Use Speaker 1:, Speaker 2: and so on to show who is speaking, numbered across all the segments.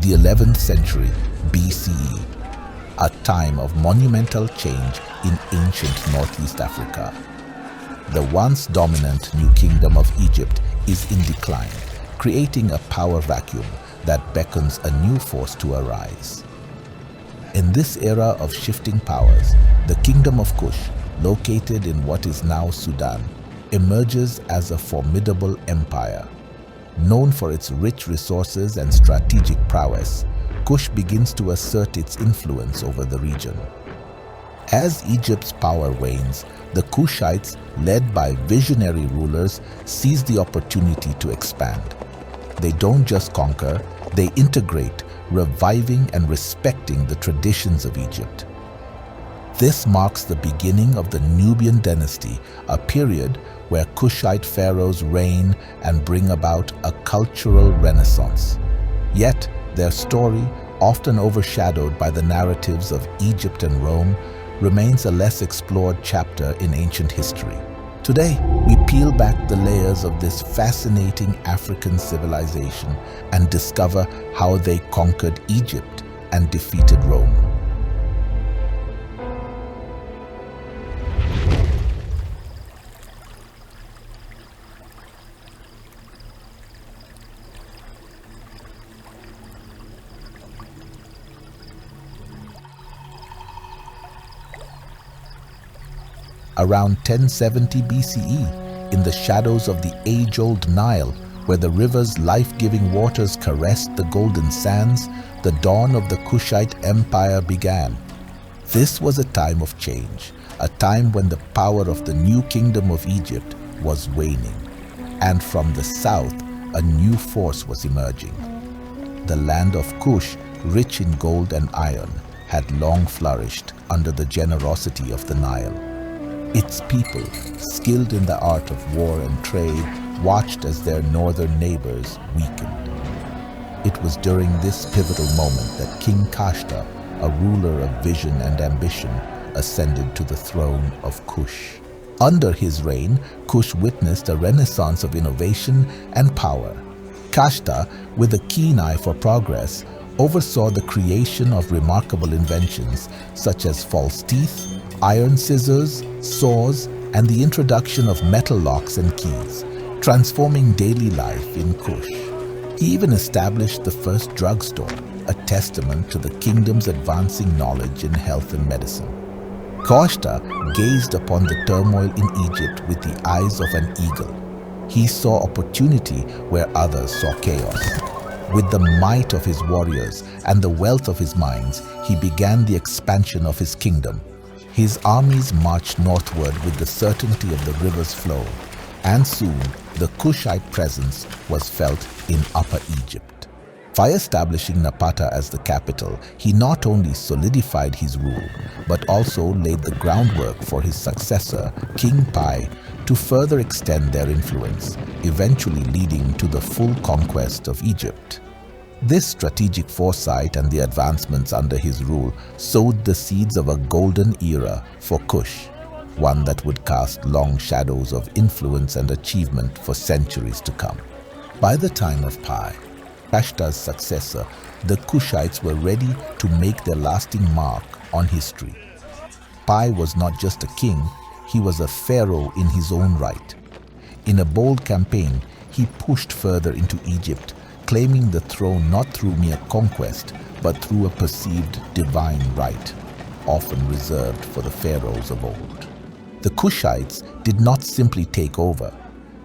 Speaker 1: the 11th century BCE, a time of monumental change in ancient Northeast Africa. The once dominant New Kingdom of Egypt is in decline, creating a power vacuum that beckons a new force to arise. In this era of shifting powers, the Kingdom of Kush, located in what is now Sudan, emerges as a formidable empire. Known for its rich resources and strategic prowess, Kush begins to assert its influence over the region. As Egypt's power wanes, the Kushites, led by visionary rulers, seize the opportunity to expand. They don't just conquer, they integrate, reviving and respecting the traditions of Egypt. This marks the beginning of the Nubian Dynasty, a period where Kushite pharaohs reign and bring about a cultural renaissance. Yet, their story, often overshadowed by the narratives of Egypt and Rome, remains a less explored chapter in ancient history. Today, we peel back the layers of this fascinating African civilization and discover how they conquered Egypt and defeated Rome. Around 1070 BCE, in the shadows of the age-old Nile, where the river's life-giving waters caressed the golden sands, the dawn of the Kushite Empire began. This was a time of change, a time when the power of the new kingdom of Egypt was waning, and from the south, a new force was emerging. The land of Kush, rich in gold and iron, had long flourished under the generosity of the Nile. Its people, skilled in the art of war and trade, watched as their northern neighbors weakened. It was during this pivotal moment that King Kashta, a ruler of vision and ambition, ascended to the throne of Kush. Under his reign, Kush witnessed a renaissance of innovation and power. Kashta, with a keen eye for progress, oversaw the creation of remarkable inventions such as false teeth, iron scissors, saws, and the introduction of metal locks and keys, transforming daily life in Kush. He even established the first drugstore, a testament to the kingdom's advancing knowledge in health and medicine. Kashta gazed upon the turmoil in Egypt with the eyes of an eagle. He saw opportunity where others saw chaos. With the might of his warriors and the wealth of his mines, he began the expansion of his kingdom. His armies marched northward with the certainty of the river's flow, and soon the Kushite presence was felt in Upper Egypt. By establishing Napata as the capital, he not only solidified his rule, but also laid the groundwork for his successor, King Pi, to further extend their influence, eventually leading to the full conquest of Egypt. This strategic foresight and the advancements under his rule sowed the seeds of a golden era for Kush, one that would cast long shadows of influence and achievement for centuries to come. By the time of Pi, Kashta's successor, the Kushites were ready to make their lasting mark on history. Pi was not just a king, he was a pharaoh in his own right. In a bold campaign, he pushed further into Egypt, claiming the throne not through mere conquest, but through a perceived divine right, often reserved for the pharaohs of old. The Kushites did not simply take over.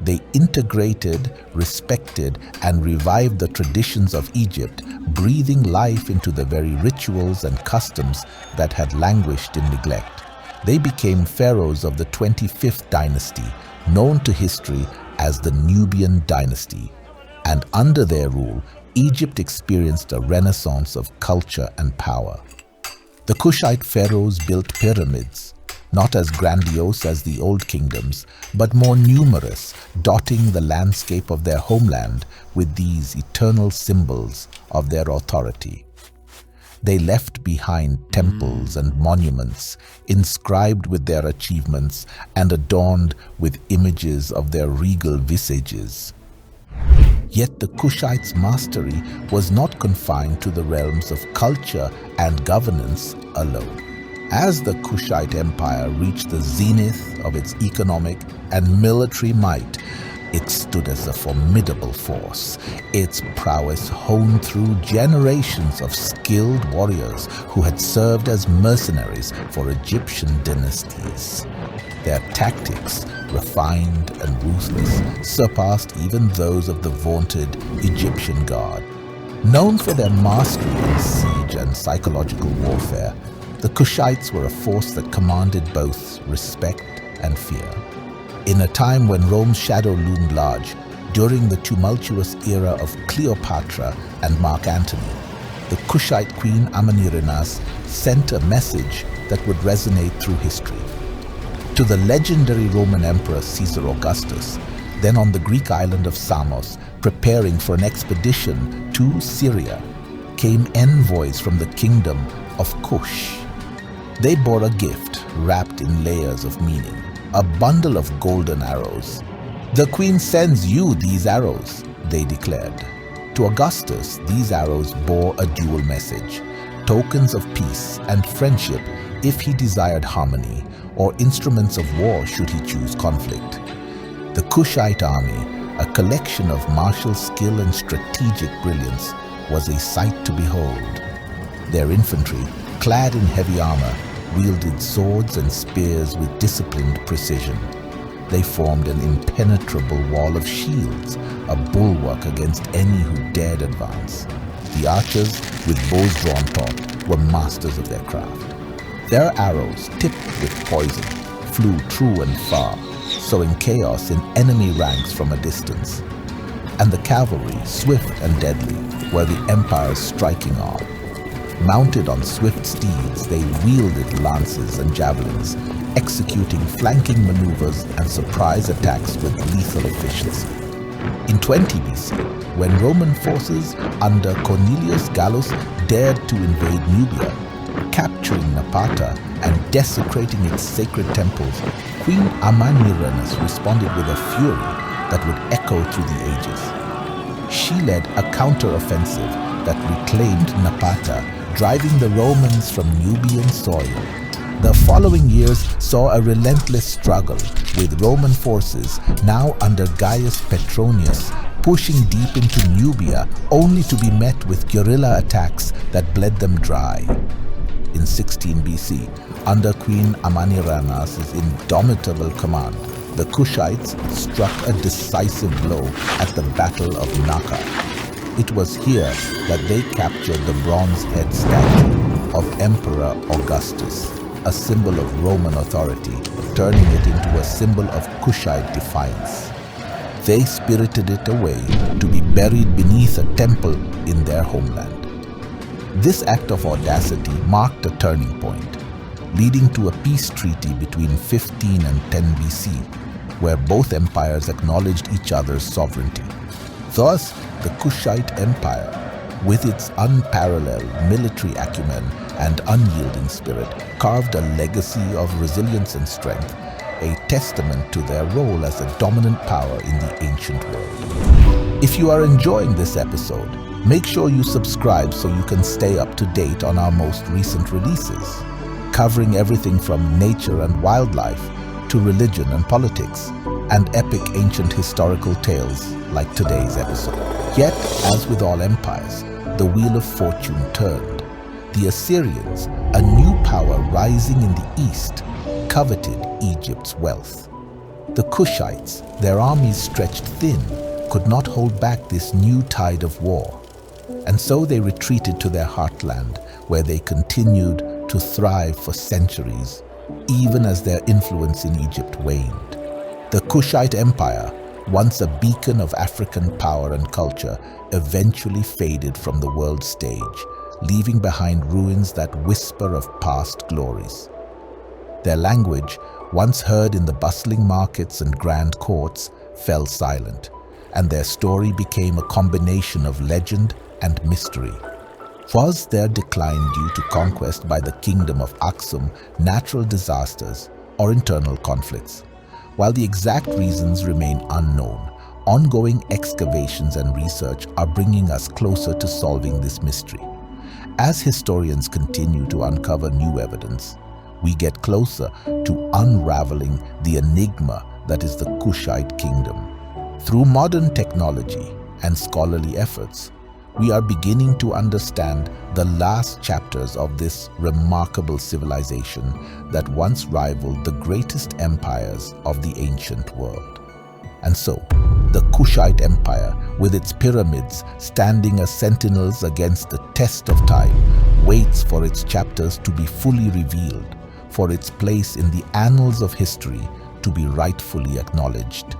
Speaker 1: They integrated, respected, and revived the traditions of Egypt, breathing life into the very rituals and customs that had languished in neglect. They became pharaohs of the 25th dynasty, known to history as the Nubian Dynasty. And under their rule, Egypt experienced a renaissance of culture and power. The Kushite pharaohs built pyramids, not as grandiose as the old kingdoms, but more numerous, dotting the landscape of their homeland with these eternal symbols of their authority. They left behind temples and monuments inscribed with their achievements and adorned with images of their regal visages. Yet the Kushites' mastery was not confined to the realms of culture and governance alone. As the Kushite Empire reached the zenith of its economic and military might, it stood as a formidable force, its prowess honed through generations of skilled warriors who had served as mercenaries for Egyptian dynasties. Their tactics, refined and ruthless, surpassed even those of the vaunted Egyptian guard. Known for their mastery in siege and psychological warfare, the Kushites were a force that commanded both respect and fear. In a time when Rome's shadow loomed large, during the tumultuous era of Cleopatra and Mark Antony, the Kushite Queen Amanirenas sent a message that would resonate through history. To the legendary Roman Emperor Caesar Augustus, then on the Greek island of Samos, preparing for an expedition to Syria, came envoys from the kingdom of Kush. They bore a gift wrapped in layers of meaning, a bundle of golden arrows. "The queen sends you these arrows," they declared. To Augustus, these arrows bore a dual message, tokens of peace and friendship if he desired harmony, or instruments of war should he choose conflict. The Kushite Army, a collection of martial skill and strategic brilliance, was a sight to behold. Their infantry, clad in heavy armor, wielded swords and spears with disciplined precision. They formed an impenetrable wall of shields, a bulwark against any who dared advance. The archers, with bows drawn taut, were masters of their craft. Their arrows, tipped with poison, flew true and far, sowing chaos in enemy ranks from a distance. And the cavalry, swift and deadly, were the empire's striking arm. Mounted on swift steeds, they wielded lances and javelins, executing flanking maneuvers and surprise attacks with lethal efficiency. In 20 BC, when Roman forces under Cornelius Gallus dared to invade Nubia, capturing Napata and desecrating its sacred temples, Queen Amanirenas responded with a fury that would echo through the ages. She led a counter-offensive that reclaimed Napata, driving the Romans from Nubian soil. The following years saw a relentless struggle, with Roman forces, now under Gaius Petronius, pushing deep into Nubia only to be met with guerrilla attacks that bled them dry. In 16 BC, under Queen Amanirenas' indomitable command, the Kushites struck a decisive blow at the Battle of Naka. It was here that they captured the bronze head statue of Emperor Augustus, a symbol of Roman authority, turning it into a symbol of Kushite defiance. They spirited it away to be buried beneath a temple in their homeland. This act of audacity marked a turning point, leading to a peace treaty between 15 and 10 BC, where both empires acknowledged each other's sovereignty. Thus, the Kushite Empire, with its unparalleled military acumen and unyielding spirit, carved a legacy of resilience and strength, a testament to their role as a dominant power in the ancient world. If you are enjoying this episode, make sure you subscribe so you can stay up to date on our most recent releases, covering everything from nature and wildlife to religion and politics, and epic ancient historical tales like today's episode. Yet, as with all empires, the wheel of fortune turned. The Assyrians, a new power rising in the east, coveted Egypt's wealth. The Kushites, their armies stretched thin, could not hold back this new tide of war. And so they retreated to their heartland, where they continued to thrive for centuries, even as their influence in Egypt waned. The Kushite Empire, once a beacon of African power and culture, eventually faded from the world stage, leaving behind ruins that whisper of past glories. Their language, once heard in the bustling markets and grand courts, fell silent, and their story became a combination of legend and mystery. Was their decline due to conquest by the kingdom of Aksum, natural disasters, or internal conflicts? While the exact reasons remain unknown, ongoing excavations and research are bringing us closer to solving this mystery. As historians continue to uncover new evidence, we get closer to unraveling the enigma that is the Kushite kingdom. Through modern technology and scholarly efforts, we are beginning to understand the last chapters of this remarkable civilization that once rivaled the greatest empires of the ancient world. And so, the Kushite Empire, with its pyramids standing as sentinels against the test of time, waits for its chapters to be fully revealed, for its place in the annals of history to be rightfully acknowledged.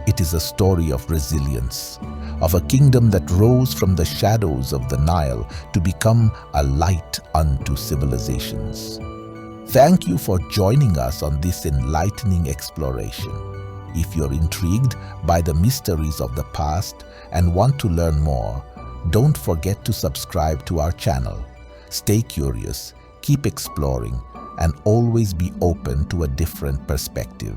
Speaker 1: It is a story of resilience, of a kingdom that rose from the shadows of the Nile to become a light unto civilizations. Thank you for joining us on this enlightening exploration. If you're intrigued by the mysteries of the past and want to learn more, don't forget to subscribe to our channel. Stay curious, keep exploring, and always be open to a different perspective.